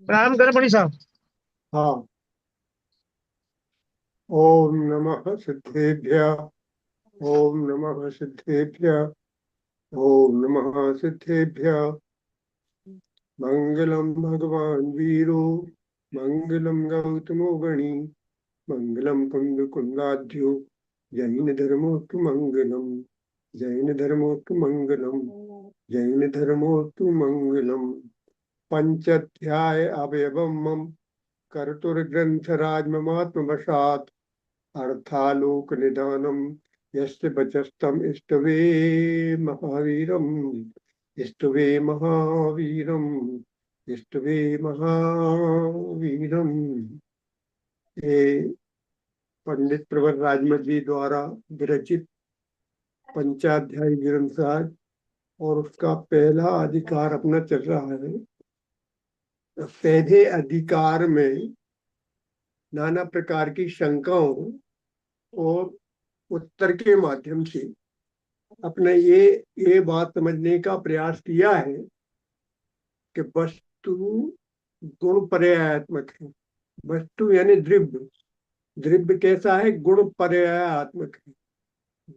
प्रारंभ करें बड़ी साहब। हाँ। ओम नमः सिद्धेभ्यः। ओम नमः सिद्धेभ्यः। ओम नमः सिद्धेभ्यः। मंगलम भगवान वीरो मंगलम गौतमो गणी मंगलम कुंदकुंदाढ्यो जैन धर्मोस्तु मंगलम। जैन धर्मोस्तु मंगलम। जैन धर्मोस्तु मंगलम। पंचाध्याय अवयवम मम कर्तुर्ग्रंथराज ममात्मवशात् अर्थालोक निदानम यस्य वचस्तम इष्टवे महावीरम। इष्टवे महावीरम। इष्टवे महावीरम। ये पंडित प्रवर राजमल जी द्वारा विरचित पंचाध्यायी ग्रंथ है और उसका पहला अधिकार अपना चल रहा है। पहले अधिकार में नाना प्रकार की शंकाओं और उत्तर के माध्यम से अपने ये बात समझने का प्रयास किया है कि वस्तु गुण पर्यायात्मक है। वस्तु यानी द्रव्य। द्रव्य कैसा है? गुण पर्यायात्मक है।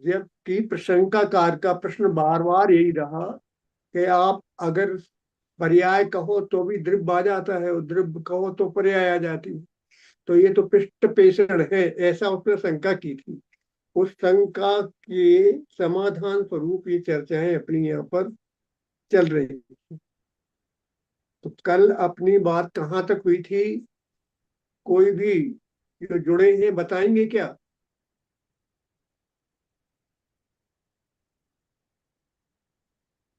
जबकि प्रशंकाकार का प्रश्न बार बार यही रहा कि आप अगर पर्याय कहो तो भी द्रव्य आ जाता है और द्रव्य कहो तो पर्याय आ जाती है। तो ये तो पृष्ठ पेषण है, ऐसा उसने शंका की थी। उस शंका के समाधान स्वरूप ये चर्चाएं अपनी यहाँ पर चल रही थी। तो कल अपनी बात कहाँ तक हुई थी? कोई भी जो जुड़े हैं बताएंगे क्या?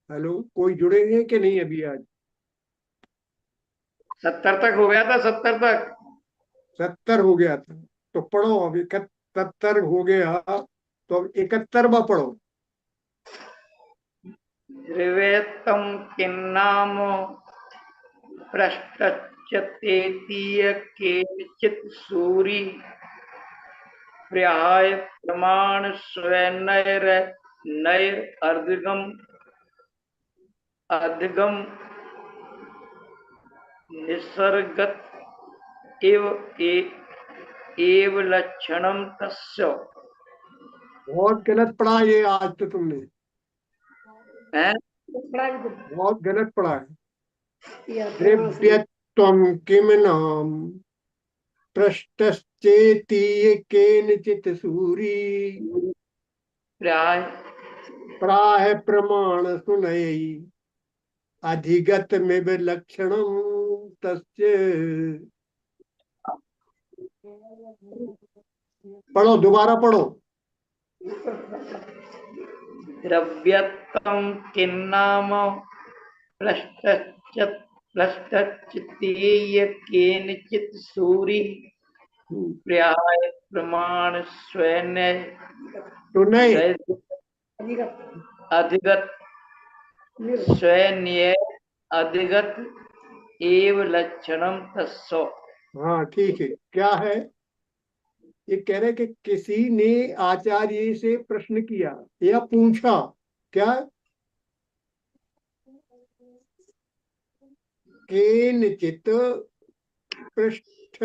हेलो, कोई जुड़े हैं कि नहीं अभी आज? 70 तक हो गया था, 70 तक। 70 हो गया था तो पढ़ो। अब 71 हो गया तो अब 71वां पढ़ो। ऋवेत्तम किन्नाम पृष्ठच्चतेतीय केनचित् सूरि प्राय प्रमाण स्वैनैर नैर अर्धगम अधिगम निसर्गत एव लक्षणम तस्य। बहुत गलत पढ़ा ये आज तो तुमने। हैं? बहुत गलत पढ़ा है। द्रव्यत्वम किम नाम पृष्ठश्चेतीय केनचित् सूरि प्राय प्राह प्रमाण सुनय अधिगत में लक्षणम तस्य। पढ़ो, दोबारा पढ़ो। द्रव्यत्वं किन्नाम पृष्ठच्चतीय केनचित् सूरि प्राय प्रमाण सुनय अधिगत स्वैन्य अधिगत एव लक्षणम तस्य। हाँ ठीक है। क्या है? ये कह रहे कि किसी ने आचार्य से प्रश्न किया या पूछा। क्या? केनचित् पृष्ठ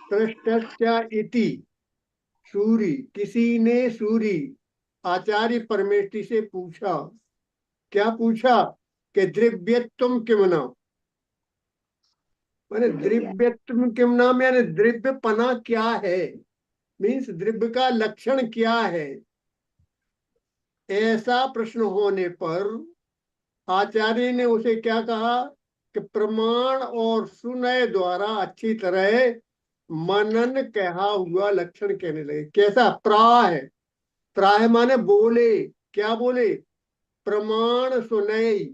पृष्ठस्य इति सूरि। किसी ने सूरि आचार्य परमेष्टि से पूछा। क्या पूछा? कि द्रव्यत्वम किम नाम। माने द्रव्यत्वम किम नाम यानी द्रव्यपना क्या है। मीन्स द्रव्य का लक्षण क्या है। ऐसा प्रश्न होने पर आचार्य ने उसे क्या कहा कि प्रमाण और सुनय द्वारा अच्छी तरह मनन कहा हुआ लक्षण कहने लगे। कैसा? प्राह। प्राह माने बोले। क्या बोले? प्रमाण सुनय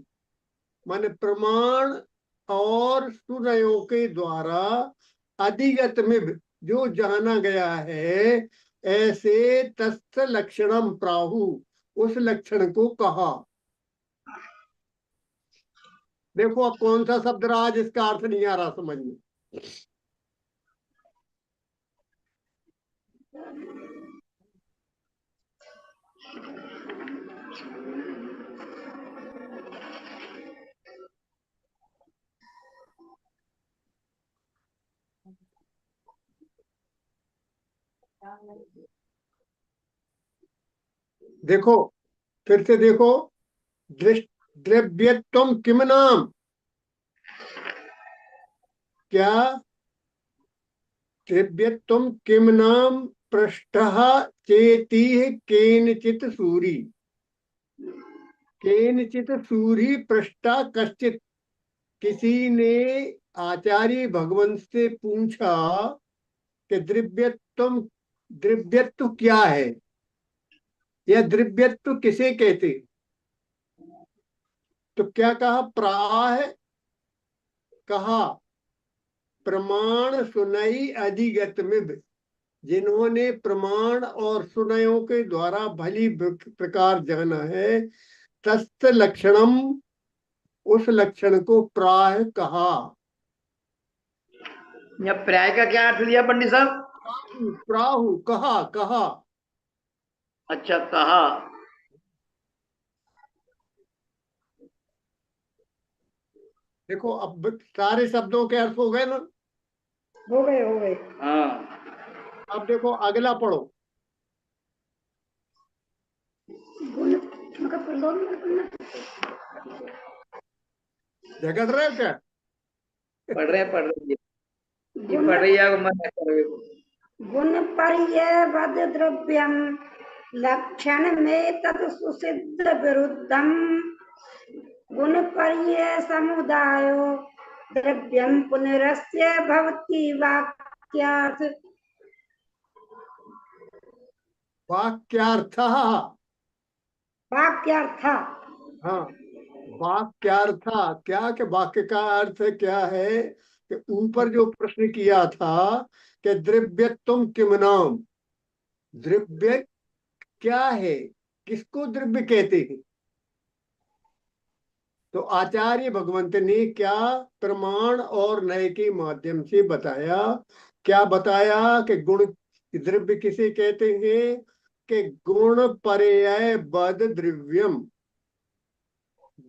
माने प्रमाण और सुनयों के द्वारा अधिगत में जो जाना गया है, ऐसे तस्थ लक्षणम प्राहु उस लक्षण को कहा। देखो अब कौन सा शब्द रहा जिसका अर्थ नहीं आ रहा समझ में। देखो, फिर से देखो, द्रव्यत्वम किम नाम, क्या द्रव्यत्वम किम नाम पृष्ठः चेति केनचित सूरी, केनचित सूरी पृष्ठा कश्चित, किसी ने आचार्य भगवंत से पूछा कि द्रव्यत्व क्या है, या द्रव्यत्व किसे कहते। तो क्या कहा, प्राह कहा प्रमाण सुनई अधिगत में, जिन्होंने प्रमाण और सुनयों के द्वारा भली प्रकार जाना है, तस्त लक्षणम, उस लक्षण को प्राह कहा। या प्राय का क्या अर्थ लिया पंडित साहब? प्राहु कहा, कहा। अच्छा, कहा। देखो अब सारे शब्दों के अर्थ हो गए ना। हो गए, हो गए। हाँ, अब देखो अगला पढ़ो। झगड़ रहे हो क्या? पढ़ रहे ये पढ़ रही है मन कर रहे हो। गुण पर्यवद द्रव्यम लक्षण में तत् सुसिद्ध विरुद्धम, गुण पर्य समुदायो द्रव्यम पुनरस्य भवति वाक्यार्थ। वाक्यार्थ, वाक्यार्थ। हाँ, वाक्यार्थ क्या, कि वाक्य का अर्थ क्या है, कि ऊपर जो प्रश्न किया था कि द्रव्यत्वम किम नाम, द्रव्य क्या है, किसको द्रव्य कहते हैं। तो आचार्य भगवंत ने क्या प्रमाण और नय के माध्यम से बताया, क्या बताया कि गुण द्रव्य किसे कहते हैं, कि गुण पर्याय बद द्रव्यम,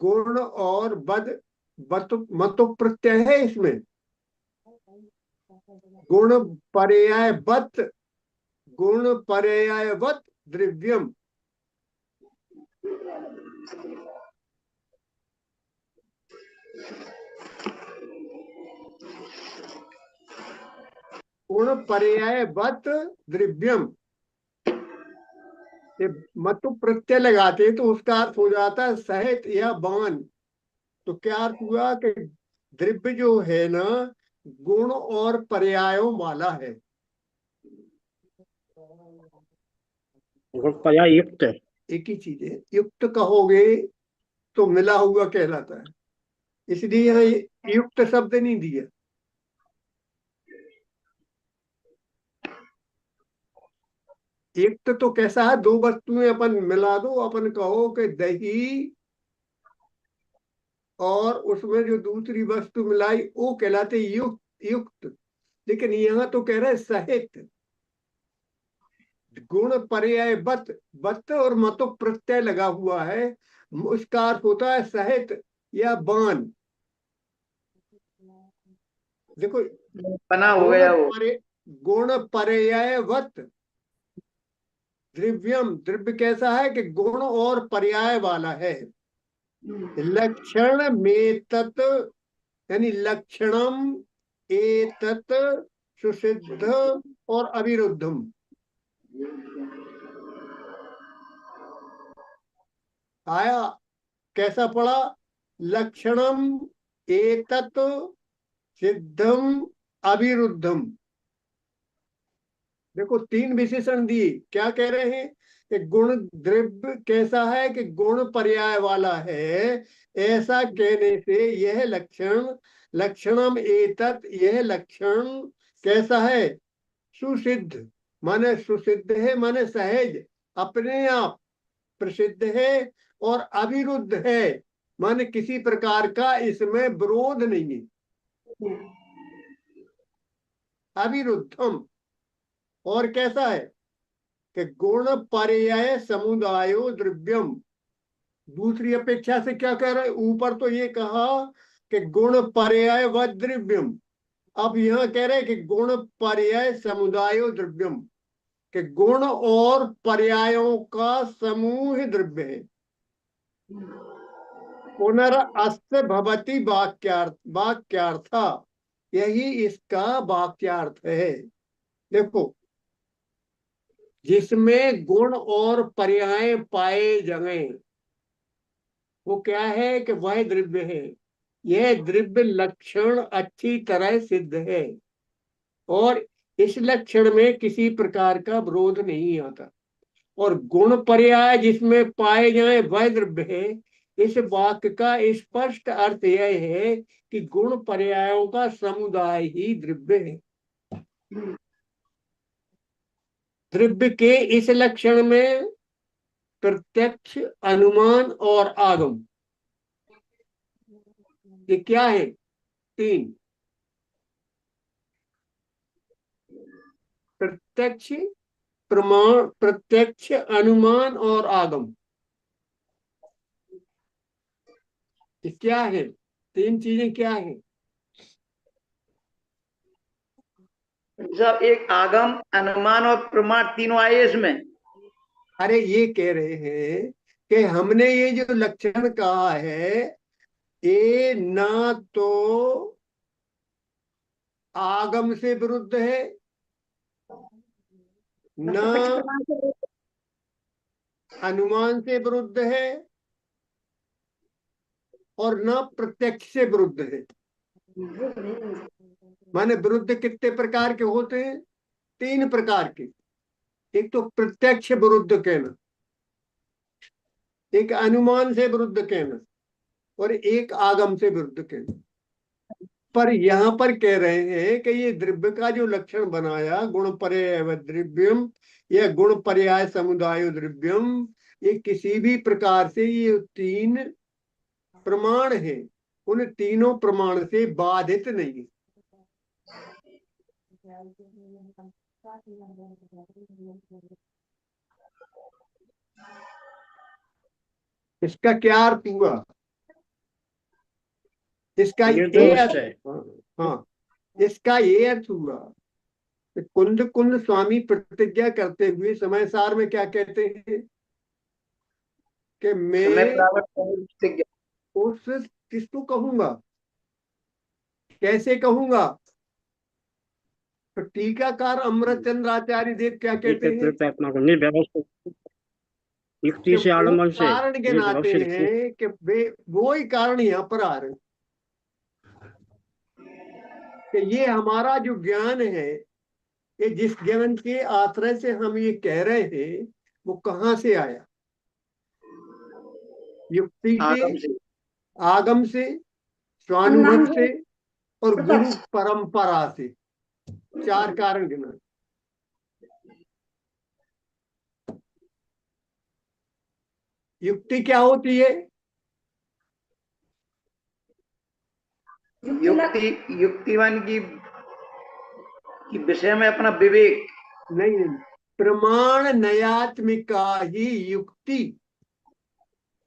गुण और बद मतु प्रत्यय है इसमें, गुण पर्यायवत, गुण पर्यायवत द्रव्यम। गुण पर्यायवत द्रव्यम, ये मतु प्रत्यय लगाते तो उसका अर्थ हो जाता है सहित या बान। तो क्या अर्थ हुआ कि द्रव्य जो है ना, गुण और पर्यायों वाला है। पर्याय युक्त। एक ही चीज है, युक्त कहोगे तो मिला हुआ कहलाता है, इसलिए यहाँ युक्त शब्द नहीं दिया। युक्त तो कैसा है, दो वस्तुएं अपन मिला दो, अपन कहो कि दही और उसमें जो दूसरी वस्तु मिलाई वो कहलाते युक्त, युक्त। लेकिन यहाँ तो कह रहे सहित, गुण पर्याय बत, बत और मतु प्रत्यय लगा हुआ है, उसका अर्थ होता है सहित या बान। देखो, बना हो गया वो। गुण पर्यायवत द्रव्यम, द्रव्य कैसा है कि गुण और पर्याय वाला है। लक्षण में तत्, यानी लक्षणम एतत् सुसिद्ध और अविरुद्धम। आया, कैसा पढ़ा, लक्षणम एतत् सिद्धम अविरुद्धम। देखो तीन विशेषण दिए, क्या कह रहे हैं कि गुण द्रव्य कैसा है कि गुण पर्याय वाला है, ऐसा कहने से यह लक्षण, लक्षणम एतत्, यह लक्षण कैसा है, सुसिद्ध, माने सुसिद्ध है, माने सहज, अपने आप प्रसिद्ध है, और अविरुद्ध है, माने किसी प्रकार का इसमें विरोध नहीं है, अविरुद्धम। और कैसा है कि गुण पर्याय समुदायो द्रव्यम, दूसरी अपेक्षा से क्या कह रहे हैं, ऊपर तो ये कहा कि गुण पर्याय व द्रव्यम, अब यहां कह रहे हैं कि गुण पर्याय समुदायो द्रव्यम, कि गुण और पर्यायों का समूह द्रव्य है। पुनरअस्य भवति वाक्यार्थ, यही इसका वाक्यार्थ है। देखो, जिसमें गुण और पर्याय पाए जाएं वो क्या है कि वह द्रव्य है। यह द्रव्य लक्षण अच्छी तरह सिद्ध है और इस लक्षण में किसी प्रकार का विरोध नहीं आता। और गुण पर्याय जिसमें पाए जाए वह द्रव्य है। इस वाक्य का स्पष्ट अर्थ यह है कि गुण पर्यायों का समुदाय ही द्रव्य है। द्रव्य के इस लक्षण में प्रत्यक्ष, अनुमान और आगम, ये क्या है? तीन। प्रत्यक्ष, प्रमाण, प्रत्यक्ष, अनुमान और आगम, ये क्या है? तीन चीजें क्या है? जब एक आगम, अनुमान और प्रमाण तीनों आए इसमें। अरे ये कह रहे हैं कि हमने ये जो लक्षण कहा है ये ना तो आगम से विरुद्ध है, न अनुमान से विरुद्ध है और न प्रत्यक्ष से विरुद्ध है। माने विरुद्ध कितने प्रकार के होते हैं? तीन प्रकार के। एक तो प्रत्यक्ष विरुद्ध कहना, एक अनुमान से विरुद्ध कहना और एक आगम से विरुद्ध कहना। पर यहाँ पर कह रहे हैं कि ये द्रव्य का जो लक्षण बनाया, गुण पर्याय द्रव्यम या गुण पर्याय समुदाय द्रव्यम, ये किसी भी प्रकार से ये तीन प्रमाण है, उन तीनों प्रमाण से बाधित नहीं। इसका क्या अर्थ हुआ? इसका ये अर्थ, हाँ, इसका ये अर्थ हुआ कि कुंद कुंद स्वामी प्रतिज्ञा करते हुए समय सार में क्या कहते हैं कि मैं उस किसको कहूंगा, कैसे कहूंगा? तो टीकाकार अमृतचंद्र आचार्य देव क्या कहते हैं? युक्ति से आलम्बन से कारण गिनाते हैं कि वे वो ही कारण यहाँ पर आ रहे हैं कि ये हमारा जो ज्ञान है, ये जिस ज्ञान के आश्रय से हम ये कह रहे हैं वो कहाँ से आया? युक्ति से, आगम से, स्वानुभव से और गुरु परंपरा से। चार कारण गिना। युक्ति क्या होती है? युक्तिवान की विषय में अपना विवेक नहीं, प्रमाण नयात्मिका ही युक्ति।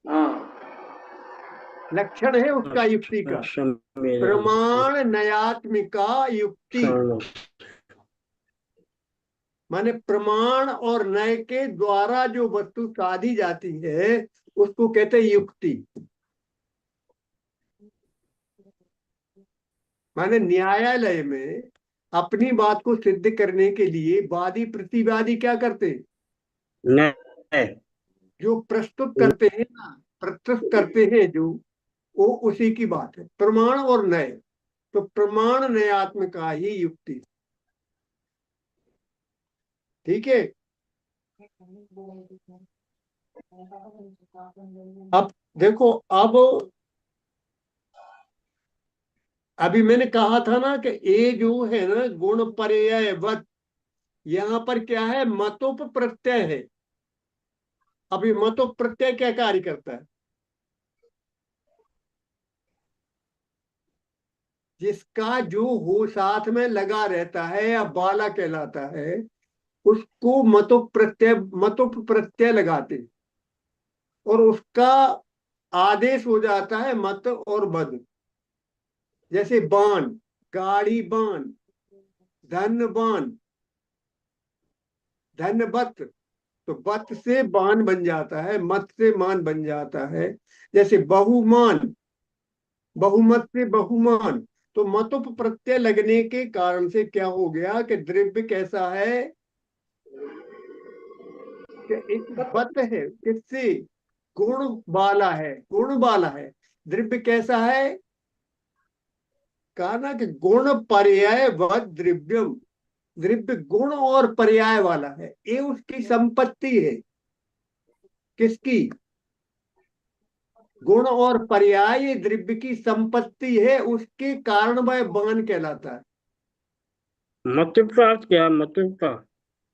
हाँ, लक्षण है उसका युक्ति का, प्रमाण नयात्मिका युक्ति। माने प्रमाण और नय के द्वारा जो वस्तु साधी जाती है उसको कहते हैं युक्ति। माने न्यायालय में अपनी बात को सिद्ध करने के लिए वादी प्रतिवादी क्या करते हैं? जो प्रस्तुत करते हैं ना, प्रस्तुत करते हैं जो, वो उसी की बात है, प्रमाण और नय। तो प्रमाण नयात्मिका ही युक्ति। ठीक है। अब देखो, अब अभी मैंने कहा था ना कि ये जो है ना गुण पर्यायवत, यहाँ पर क्या है? मतोप प्रत्यय है। अभी मतोप प्रत्यय क्या कार्य करता है? जिसका जो हो साथ में लगा रहता है या बाला कहलाता है उसको मतोप प्रत्यय लगाते और उसका आदेश हो जाता है मत और बद। जैसे बाण, गाड़ी बाण, धन बाण, धनवत, तो वत से बान बन जाता है, मत से मान बन जाता है। जैसे बहुमान, बहुमत से बहुमान, तो मतुप प्रत्यय लगने के कारण से क्या हो गया कि द्रव्य कैसा है कि वत है, किससे, गुण वाला है, गुण वाला है। द्रव्य कैसा है, कहा ना कि गुण पर्याय वत द्रव्यम, द्रव्य गुण और पर्याय वाला है, ये उसकी संपत्ति है। किसकी, गुण और पर्याय ये द्रव्य की संपत्ति है, उसके कारण वह बान कहलाता है। मतुप का अर्थ क्या है? मतुप का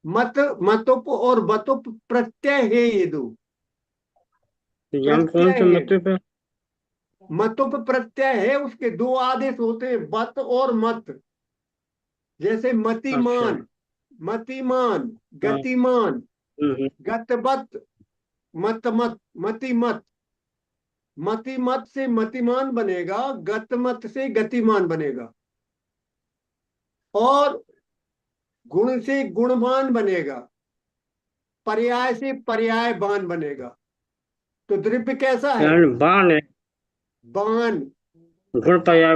मत, मतुप और वतुप प्रत्यय है, ये दो तो यहाँ कौन प्रत्यय सा है। मतुप है? मतुप प्रत्यय है, उसके दो आदेश होते हैं, वत और मत। जैसे अच्छा। मतिमान, मतिमान, हाँ। गतिमान, हम्म। गतवत, मत मत, मतिमत। मतिमत से मतिमान बनेगा, गतमत से गतिमान बनेगा, और गुण से गुणवान बनेगा, पर्याय से पर्यायवान बनेगा। तो द्रव्य कैसा है, यानी बाण है, बान, गुण पर्याय,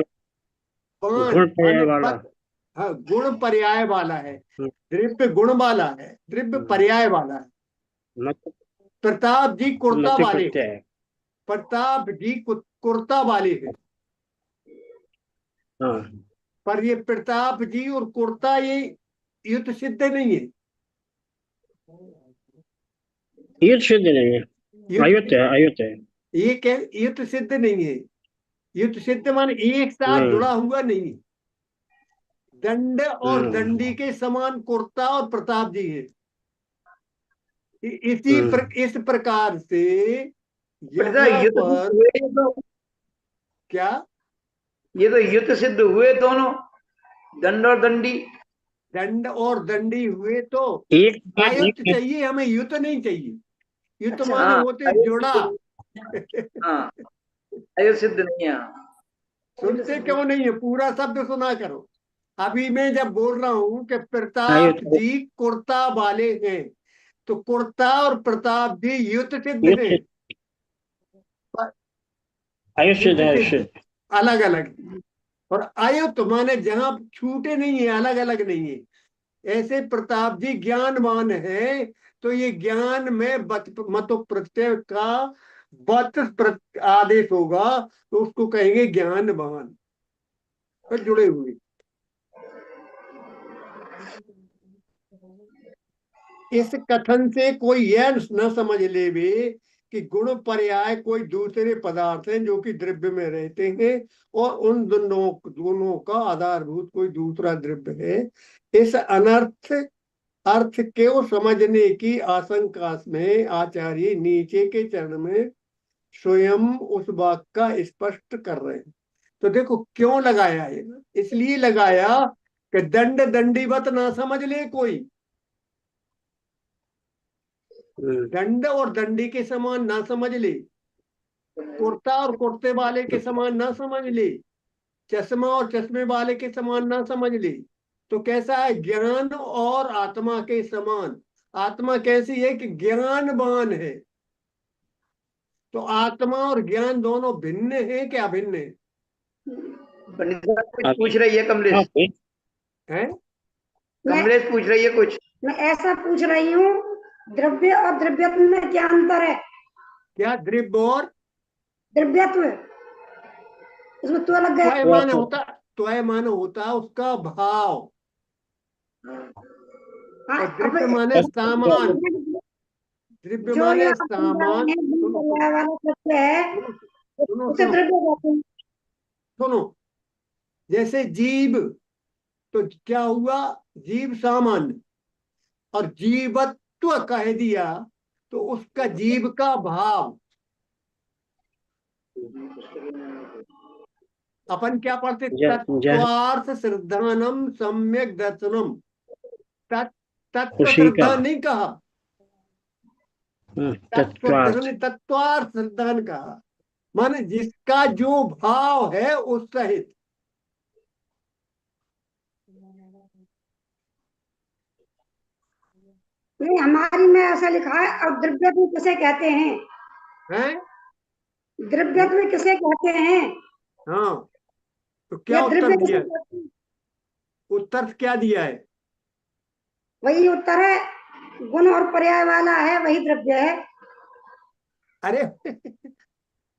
बान गुण पर्याय माने वाला। बत, हाँ गुण पर्याय वाला है। हम्म, द्रव्य गुण वाला है, द्रव्य पर्याय वाला है। मतुप, प्रताप जी कुर्ता मतुप वाले प्रत्यय हैं, है। प्रताप जी कुर्ता वाले हैं, हाँ, पर ये प्रताप जी और कुर्ता ये युद्ध सिद्ध नहीं है। ये सिद्ध नहीं है, युद्ध, अयुत है, अयुत है। ये कह युद्ध सिद्ध नहीं है। युद्ध सिद्ध माने एक साथ नहीं। जुड़ा हुआ नहीं है। दंड और दंडी हम्म। के समान कुर्ता और प्रताप जी है। इस प्रकार से प्रजा यहाँ युद्ध सिद्ध पर हुए ये तो, क्या, ये तो युद्ध सिद्ध हुए दोनों, दंड और दंडी। दंड और दंडी हुए तो एक आयुक्त एक चाहिए हमें, युद्ध नहीं चाहिए। युद्ध अच्छा माने हाँ, होते जोड़ा। हाँ, अयुत सिद्ध नहीं है। हाँ। सुनते क्यों नहीं है, पूरा शब्द सुना करो। अभी मैं जब बोल रहा हूं कि प्रताप अयुत, जी कुर्ता वाले हैं, तो कुर्ता और प्रताप जी युद्ध सिद्ध युत हैं, सिद्ध, आयुष सिद्ध युद्ध है, आयुष सिद्ध सिद्ध। अलग अलग। और आयुक्त माने जहां छूटे नहीं है, अलग अलग नहीं है। ऐसे प्रताप जी ज्ञानवान है, तो ये ज्ञान में मतो प्रत्यय का आदेश होगा, तो उसको कहेंगे ज्ञानवान, तो जुड़े हुए। इस कथन से कोई यह न समझ ले वे कि गुण पर्याय कोई दूसरे पदार्थ हैं जो कि द्रव्य में रहते हैं, और उन दोनों दोनों का आधारभूत कोई दूसरा द्रव्य है। इस अनर्थ अर्थ को समझने की आशंका में आचार्य नीचे के चरण में स्वयं उस वाक्य का स्पष्ट कर रहे हैं। तो देखो क्यों लगाया है, इसलिए लगाया कि दंड दंडीवत ना समझ ले कोई, दंड और दंडी के समान ना समझ ले, कुर्ता और कुर्ते वाले के समान ना समझ ले, चश्मा और चश्मे वाले के समान ना समझ ले। तो कैसा है, ज्ञान और आत्मा के समान। आत्मा कैसी है कि ज्ञानवान है, तो आत्मा और ज्ञान दोनों भिन्न है क्या, अभिन्न है? पंडित साहब कुछ पूछ रही है कमलेश, हैं? मैं कमलेश पूछ रही है कुछ। मैं ऐसा पूछ रही हूँ, द्रव्य और द्रव्यत्व में क्या अंतर है? क्या द्रव्य और द्रव्यत्व उसमें तो लग गया। त्वय माने होता, त्वय माने होता उसका भाव, हाँ, और अब द्रव्य माने सामान। द्रव्य जो माने यहाँ समझा रहे सामान। हैं, गुण सुनो पर्याय वाला सत्य है, सुनो सुनो उसे सुनो द्रव्य कहते हैं। सुनो, जैसे जीव, तो क्या हुआ, जीव सामान्य, और जीवत्व कह दिया, तो उसका जीव का भाव। अपन क्या पढ़ते, तत्वार्थ श्रद्धानम सम्यक दर्शनम। तत्व खुशी का श्रद्धा नहीं कहा, तत्वार्थ। तत्वार्थ श्रद्धान कहा, माने जिसका जो भाव है उस सहित। नहीं, हमारी में ऐसा लिखा है। और द्रव्यत्व किसे कहते हैं? हैं? द्रव्यत्व किसे कहते हैं? हाँ, तो क्या या उत्तर द्रव्य दिया किसे है? कहते हैं? उत्तर क्या दिया है? वही उत्तर है, गुण और पर्याय वाला है, वही द्रव्य है। अरे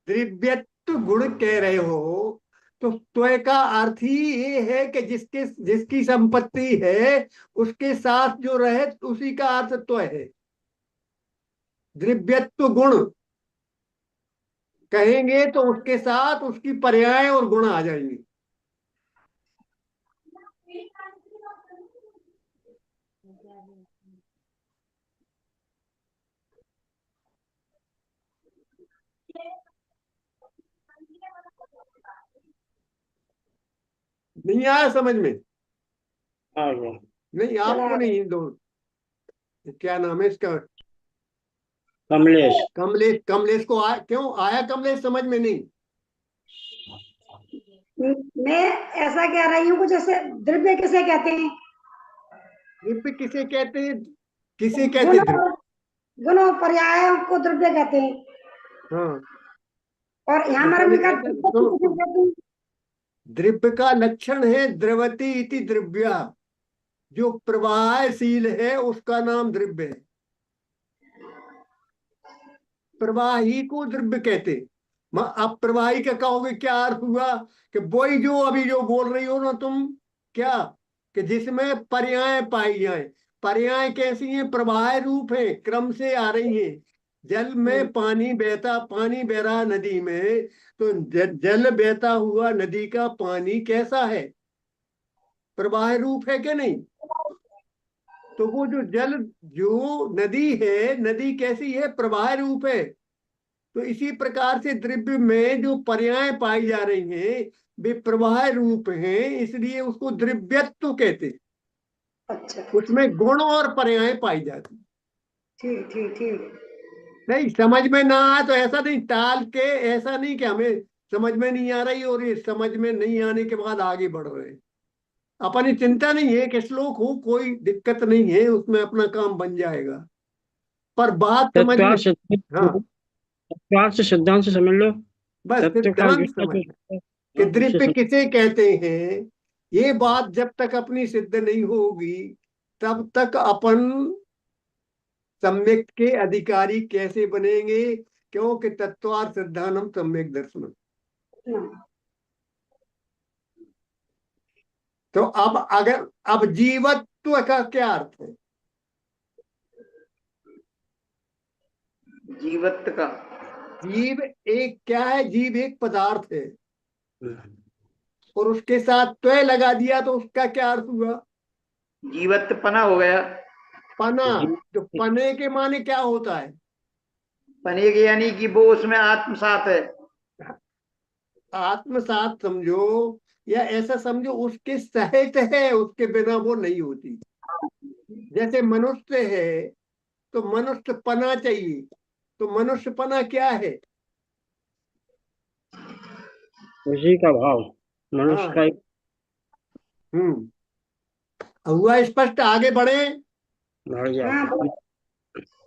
द्रव्यत्व गुण कह रहे हो, तो त्वय का अर्थ ही ये है कि जिसके जिसकी संपत्ति है उसके साथ जो रहे उसी का अर्थ त्वय है। द्रव्यत्व गुण कहेंगे तो उसके साथ उसकी पर्याय और गुण आ जाएंगे। नहीं आया समझ में? आ गया। नहीं, चला आपको नहीं, दो क्या नाम है इसका? कमलेश। कमलेश। कमलेश को क्यों आया कमलेश समझ में नहीं? मैं ऐसा कह रही हूँ कि जैसे द्रव्य किसे कहते हैं? द्रव्य किसे कहते हैं? किसे कहते गुण हैं द्रव्य? और गुण और पर्याय को द्रव्य कहते हैं। हाँ, और यहाँ ऐसा हमारे नहीं, में का ऐसा द्रव्यत्व सुनो, किसे कहते हैं? द्रव्य का लक्षण है द्रवती इति द्रव्या। जो प्रवाहशील है उसका नाम द्रव्य है। प्रवाही को द्रव्य कहते। अप्रवाही का कहोगे क्या अर्थ हुआ? कि वही जो अभी जो बोल रही हो ना तुम, क्या कि जिसमें पर्याय पाई जाए। पर्याय कैसी है? प्रवाह रूप है, क्रम से आ रही है। जल में पानी बहता, पानी बह रहा नदी में, तो जल बहता हुआ नदी का पानी कैसा है? प्रवाह रूप है क्या नहीं? तो वो जो जल, जो नदी है, नदी कैसी है? प्रवाह रूप है। तो इसी प्रकार से द्रव्य में जो पर्याय पाई जा रही हैं वे प्रवाह रूप हैं, इसलिए उसको द्रव्यत्व कहते हैं। अच्छा, उसमें गुण और पर्याय पाई जाती। ठीक ठीक ठीक। नहीं समझ में ना आए तो ऐसा नहीं टाल के, ऐसा नहीं कि हमें समझ में नहीं आ रही और ये समझ में नहीं आने के बाद आगे बढ़ रहे हैं। अपनी चिंता नहीं है कि श्लोक हो, कोई दिक्कत नहीं है, उसमें अपना काम बन जाएगा। पर बात समझ में। तत्वार्थ सिद्धांत। हाँ, तत्वार्थ से सिद्धांत से समझ लो। बस तत्व का सिद्धांत ज्ञान समझ जो कि उससे द्रव्य किसे कहते हैं। ये बात जब तक अपनी सिद्ध नहीं होगी तब तक अपन सम्यक के अधिकारी कैसे बनेंगे? क्योंकि तत्वार्थ सिद्धांतम सम्यक दर्शनम। हाँ, तो अब अगर, अब जीवत्व का क्या अर्थ है? जीवत्व का जीव एक क्या है? जीव एक पदार्थ है, समझ। और उसके साथ त्वय लगा दिया तो उसका क्या अर्थ हुआ? जीवत्व पना हो गया। पना। जी। तो पने के माने क्या होता है? पने के यानी कि वो उसमें आत्मसात है। आत्मसात समझो, या ऐसा समझो उसके सहित है, उसके बिना वो नहीं होती। जैसे मनुष्य है तो मनुष्य पना चाहिए, तो मनुष्य पना क्या है? उसी का भाव मनुष्य हाँ। का। हम्म। हुआ स्पष्ट? आगे बढ़े। बढ़ जाओ। हाँ,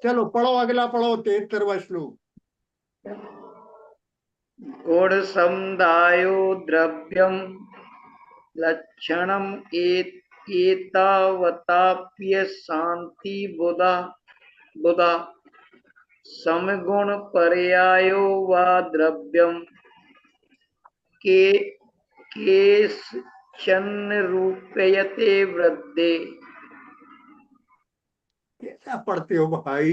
चलो पढ़ो, अगला पढ़ो 73वां श्लोक। गुण समुदायो द्रव्यम लक्षणम एतावताप्य शांति बुधा बुधा समगुण पर्यायो वा द्रव्यम के केश्चन रूपयते वृद्धे। कैसा पढ़ते हो भाई?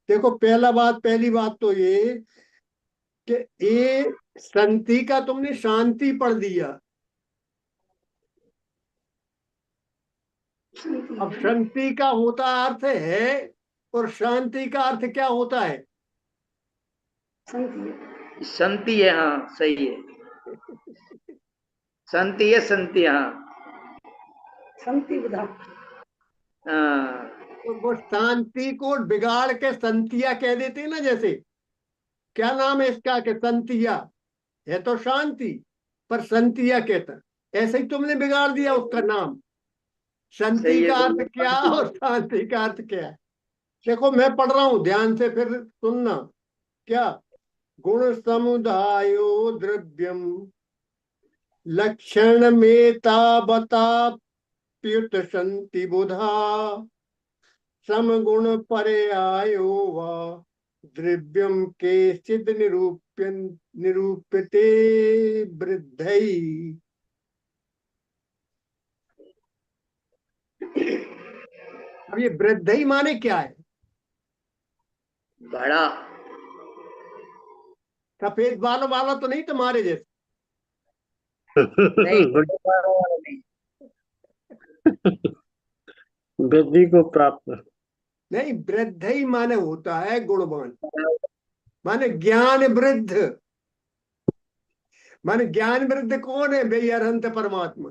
देखो, पहली बात तो ये कि ये संति का तुमने शांति पढ़ दिया। अब शांति का होता अर्थ है, और शांति का अर्थ क्या होता है? संति संति है, हाँ सही है। संति है, संति, हाँ संति बुधा। हाँ। तो वो शांति को बिगाड़ के संतिया कह देते हैं ना। जैसे क्या नाम है इसका? कि संतिया है तो शांति, पर संतिया कहता। ऐसे ही तुमने बिगाड़ दिया उसका नाम। शांति सही है, का सही अर्थ है, क्या संति और है। शांति का अर्थ क्या है? देखो मैं पढ़ रहा हूं, ध्यान से फिर सुनना। क्या? गुण समुदायो द्रव्यम लक्षण में तावताप्युत संति बुधा समगुण पर्यायो वा द्रव्यम के सिद्ध निरूप्यते वृद्धई। अब ये वृद्धई माने क्या है? बड़ा। सफेद बालों वाला तो नहीं तुम्हारे जैसे? नहीं, बड़े बालों वाला नहीं। वृद्धि को प्राप्त। नहीं, वृद्धई माने होता है गुणवान, माने ज्ञान वृद्ध। माने ज्ञान वृद्ध कौन है भाई? अरहंत परमात्मा,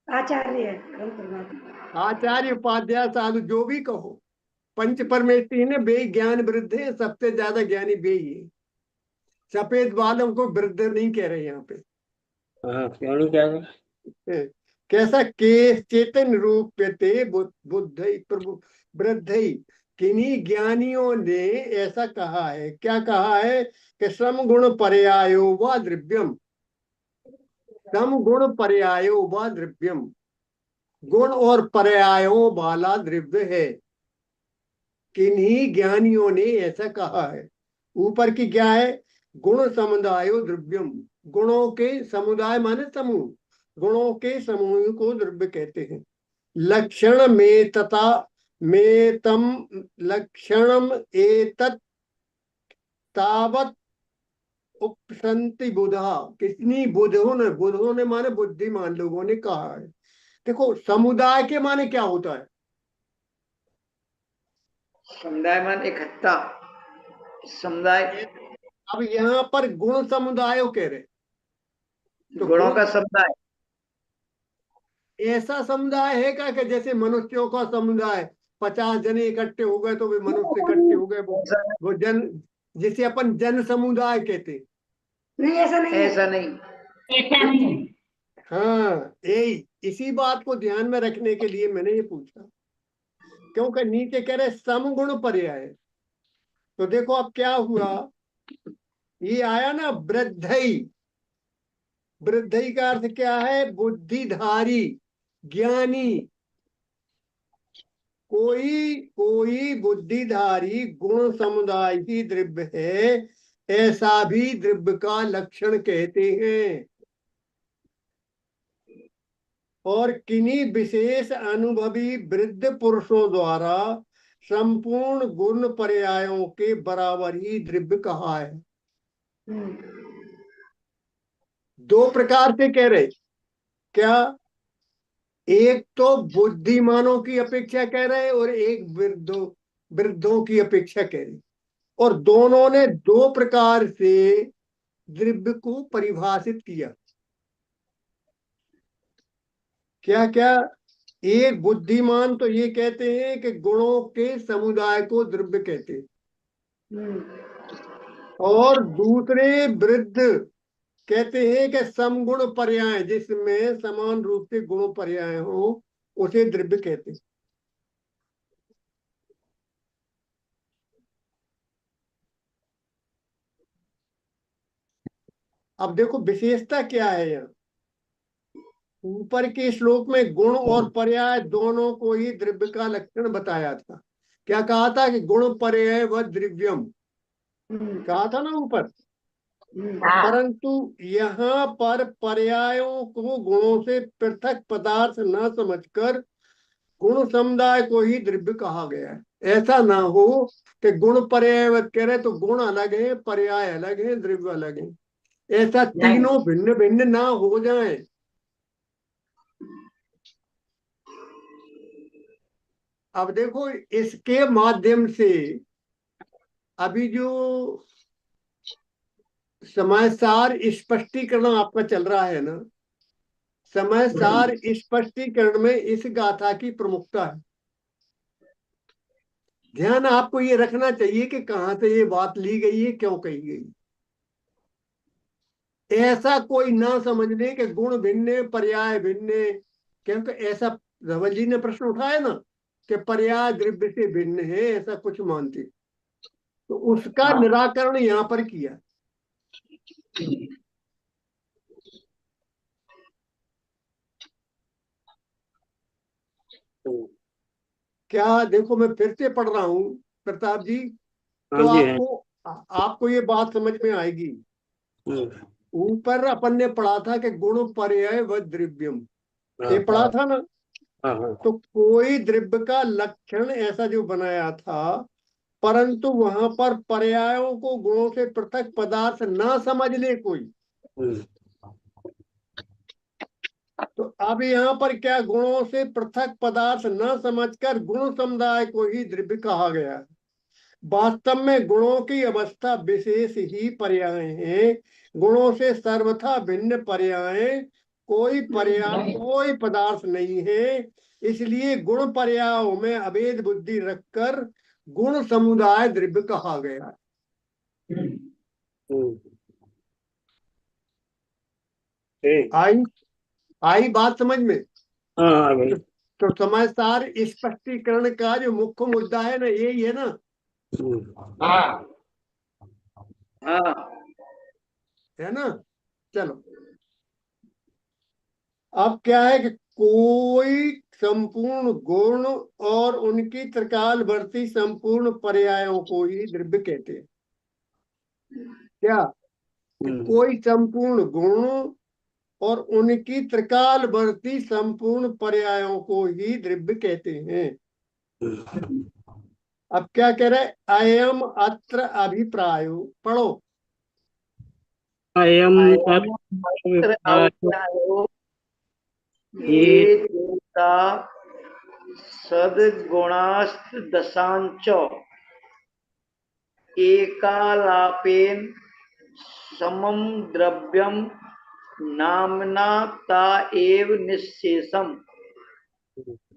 आचार्य है परम परमात्मा। आचार्य, उपाध्याय, साधु, जो भी कहो, पंच परमेष्ठी ने बे ज्ञान वृद्ध है, सबसे ज्यादा ज्ञानी बे ही है। सफेद बालों को वृद्ध नहीं कह रहे यहाँ पे। हाँ, क्यों नहीं कह रहे? कैसा? के चेतन रूप्यते बुद्ध प्रभु वृद्धि। किन्हीं ज्ञानियों ने ऐसा कहा है। क्या कहा है? कि सम गुण पर्यायो व द्रव्यम, सम गुण पर्यायो व द्रव्यम, गुण और पर्यायों वाला द्रव्य है। किन्हीं ज्ञानियों ने ऐसा कहा है। ऊपर की क्या है? गुण समुदायो द्रव्यम, गुणों के समुदाय माने समूह, गुणों के समूह को द्रव्य कहते हैं। लक्षण में तथा में तम लक्षणम एतत् तावत उपसंति बुधा। कितनी बुधों ने माने बुद्धिमान लोगों ने कहा है। देखो समुदाय के माने क्या होता है? समुदाय मान इकट्ठा समुदाय। अब यहाँ पर गुण समुदाय कह रहे, तो गुणों गुण का समुदाय। ऐसा समुदाय है क्या कि जैसे मनुष्यों का समुदाय 50 जने इकट्ठे हो गए तो वे मनुष्य इकट्ठे हो गए, वो जन, जिसे अपन जन समुदाय कहते। नहीं ऐसा नहीं है। ऐसा नहीं। ऐसा नहीं है। हाँ, यही इसी बात को ध्यान में रखने के लिए मैंने ये पूछा, क्योंकि नीचे कह रहे समगुण पर्याय। तो देखो अब क्या हुआ, ये आया ना वृद्धई। वृद्धई का अर्थ क्या है? बुद्धिधारी, ज्ञानी। कोई कोई बुद्धिधारी गुण समुदाय ही द्रव्य है, ऐसा भी द्रव्य का लक्षण कहते हैं। और किन्हीं विशेष अनुभवी वृद्ध पुरुषों द्वारा संपूर्ण गुण पर्यायों के बराबर ही द्रव्य कहा है। दो प्रकार से कह रहे। क्या? एक तो बुद्धिमानों की अपेक्षा कह रहे और एक वृद्धों की अपेक्षा कह रहे, और दोनों ने दो प्रकार से द्रव्य को परिभाषित किया। क्या क्या? एक बुद्धिमान तो ये कहते हैं कि गुणों के समुदाय को द्रव्य कहते हैं, और दूसरे वृद्ध कहते हैं कि समगुण पर्याय, जिसमें समान रूप से गुण पर्याय हो, उसे द्रव्य कहते हैं। अब देखो विशेषता क्या है यहाँ। ऊपर के श्लोक में गुण और पर्याय दोनों को ही द्रव्य का लक्षण बताया था। क्या कहा था? कि गुण पर्याय व द्रव्यम कहा था ना ऊपर। परंतु यहाँ पर पर्यायों को गुणों से पृथक पदार्थ न समझकर गुण समुदाय को ही द्रव्य कहा गया है। ऐसा ना हो कि गुण पर्यायवत कह रहे तो गुण अलग है, पर्याय अलग है, द्रव्य अलग है। ऐसा तीनों भिन्न भिन्न ना हो जाए। अब देखो इसके माध्यम से अभी जो समय सार स्पष्टीकरण आपका चल रहा है ना, समय सार स्पष्टीकरण में इस गाथा की प्रमुखता है। ध्यान आपको ये रखना चाहिए कि कहां से ये बात ली गई है, क्यों कही गई। ऐसा कोई ना समझने के गुण भिन्न पर्याय भिन्न, क्योंकि ऐसा धवल जी ने प्रश्न उठाया ना कि पर्याय द्रव्य से भिन्न है, ऐसा कुछ मानते, तो उसका निराकरण यहाँ पर किया। क्या देखो, मैं फिर से पढ़ रहा हूँ प्रताप जी, तो हाँ जी है। आपको ये बात समझ में आएगी। ऊपर अपन ने पढ़ा था कि गुण पर्याय व द्रव्यम, ये पढ़ा था ना। हाँ हाँ तो कोई द्रव्य का लक्षण ऐसा जो बनाया था, परंतु वहां पर पर्यायों को गुणों से पृथक पदार्थ ना समझ ले कोई। तो अब यहाँ पर क्या, गुणों से पृथक पदार्थ न समझकर गुण समुदाय को ही द्रव्य कहा गया है। वास्तव में गुणों की अवस्था विशेष ही पर्याय हैं। गुणों से सर्वथा भिन्न पर्याय कोई पदार्थ नहीं है। इसलिए गुण पर्यायों में अभेद बुद्धि रखकर गुण समुदाय द्रव्य कहा गया है। ठीक। आई आई बात समझ में? हाँ हाँ भाई। तो समझदार स्पष्टीकरण का जो मुख्य मुद्दा है ना, यही है ना। हाँ हाँ है ना। चलो, अब क्या है कि कोई संपूर्ण गुण और उनकी त्रिकालवर्ती संपूर्ण पर्यायों को ही द्रव्य कहते हैं। क्या कि कोई संपूर्ण गुण और उनकी त्रिकालवर्ती संपूर्ण पर्यायों को ही द्रव्य कहते हैं। अब क्या कह रहे, अयम अत्र अभिप्रायो, पढ़ो। अयम अत्र अभिप्रायो ये देवता सद्गुणास्त दशांच एकालापेन समम द्रव्यम नामना ता एव निशेषम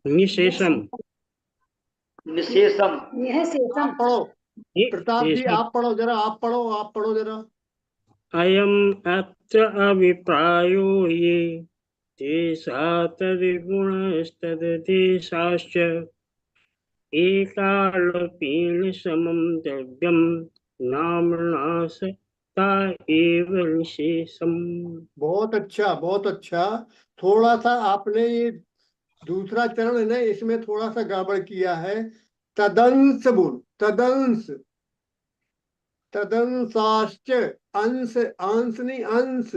निशेषम। निशेषम। यह शेषम। आप पढ़ो प्रताप जी, शेषम। आप पढ़ो जरा, आप पढ़ो जरा। अयम अत्र अभिप्रायो ये देशातर्गुणस्तद्देशाश्च एकालपेन समं द्रव्यं नाम्ना ता एव निशेषम। बहुत अच्छा, बहुत अच्छा। थोड़ा सा आपने ये दूसरा चरण है ना, इसमें थोड़ा सा गड़बड़ किया है। तदंश बोल, तदंश, तदंशाश्च, अंश, अंश नहीं अंश।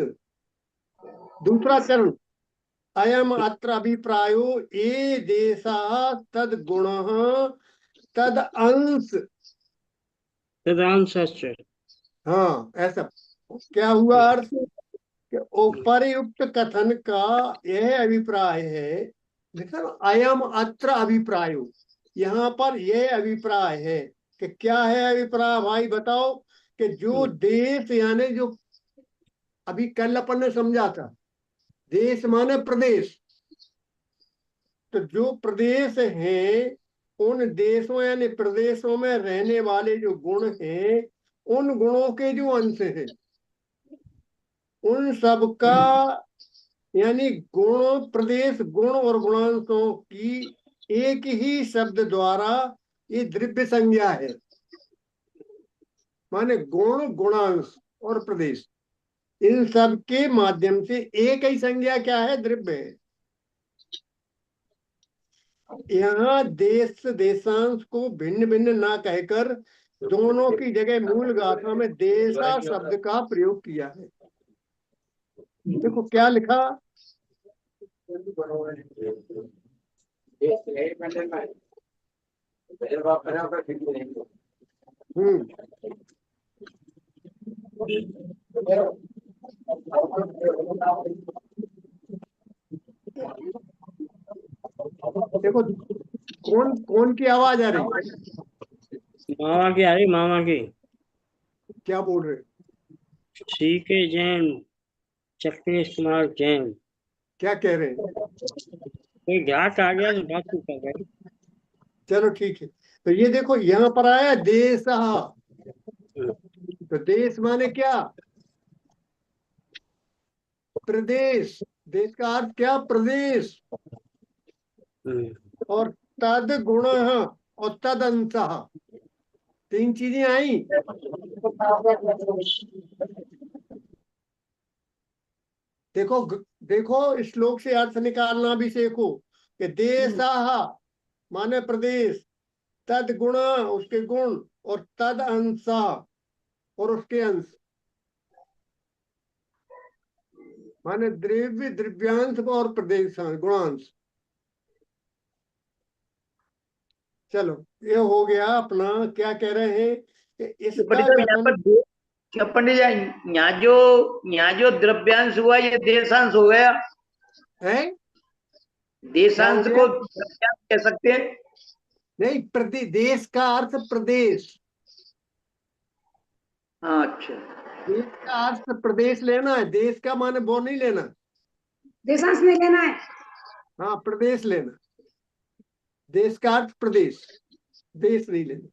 दूसरा चरण, अयम अत्र अभिप्रायो ये देशा तद गुण तद अंश। तदांशश्च। हाँ, ऐसा क्या हुआ अर्थ कि उपर्युक्त कथन का यह अभिप्राय है। देखो, अयम अत्र अभिप्रायो, यहाँ पर यह अभिप्राय है कि क्या है अभिप्राय भाई बताओ। कि जो देश, यानी जो अभी कल अपन ने समझा था, देश माने प्रदेश, तो जो प्रदेश हैं उन देशों यानी प्रदेशों में रहने वाले जो गुण हैं, उन गुणों के जो अंश हैं, उन सब का, यानी गुण, प्रदेश, गुण और गुणांशों की एक ही शब्द द्वारा ये द्रव्य संज्ञा है। माने गुण, गुणांश और प्रदेश, इन सब के माध्यम से एक ही संज्ञा क्या है, द्रव्य है। यहाँ देश देशांश को भिन्न भिन्न ना कहकर दोनों की जगह मूल गाथा में देशा शब्द का प्रयोग किया है। देखो क्या लिखा, देखो कौन कौन की आवाज आ रही है? मामा की आ रही, मामा की। क्या बोल रहे? सी के जैन, चक्रेश कुमार जैन। क्या कह रहे हैं? कोई घाट आ गया तो बात नहीं कर रहे। चलो ठीक है। तो ये देखो यहाँ पर आया देश, तो देश माने क्या, प्रदेश। देश का अर्थ क्या, प्रदेश। और तद गुण और तद अंश, तीन चीजें आई। देखो देखो, श्लोक से अर्थ निकालना भी सीखो कि देशाह माने प्रदेश, तद गुण उसके गुण, और तद अंश और उसके अंश, माने द्रव्य द्रव्यांश और प्रदेश गुणांश। चलो, ये हो गया अपना। क्या कह रहे हैं कि तो पंडित इसका साहब यहाँ कथन। पर क्या पंडित जी, यहाँ जो द्रव्यांश हुआ ये देशांश हो गया। है क्या हो देशांश गया? को द्रव्यांश कह सकते हैं। नहीं, देश का अर्थ प्रदेश, हाँ अच्छा। देश का अर्थ प्रदेश लेना है, देश का माने वो नहीं लेना। देशांश में लेना है। हाँ, प्रदेश लेना, देश का अर्थ प्रदेश, देश नहीं लेना।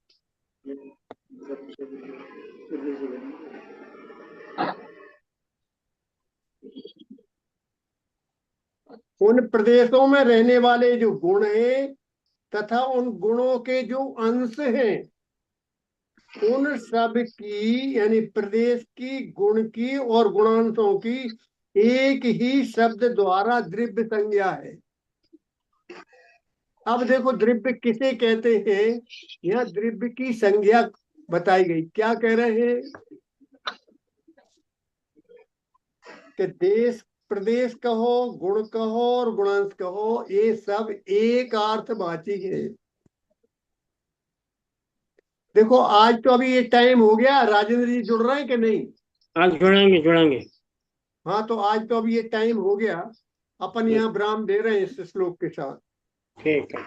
उन प्रदेशों में रहने वाले जो गुण हैं तथा उन गुणों के जो अंश हैं, उन सब की यानी प्रदेश की, गुण की और गुणांशों की एक ही शब्द द्वारा द्रव्य संज्ञा है। अब देखो, द्रव्य किसे कहते हैं, यहाँ द्रव्य की संज्ञा बताई गई। क्या कह रहे हैं कि देश प्रदेश कहो, गुण कहो और गुणांश कहो, ये सब एक अर्थवाची है। देखो, आज तो अभी ये टाइम हो गया, राजेंद्र जी जुड़ रहे हैं कि नहीं? आज जुड़ेंगे जुड़ेंगे। हाँ, तो आज तो अभी ये टाइम हो गया, अपन यहाँ विराम दे रहे हैं इस श्लोक के साथ। ठीक है।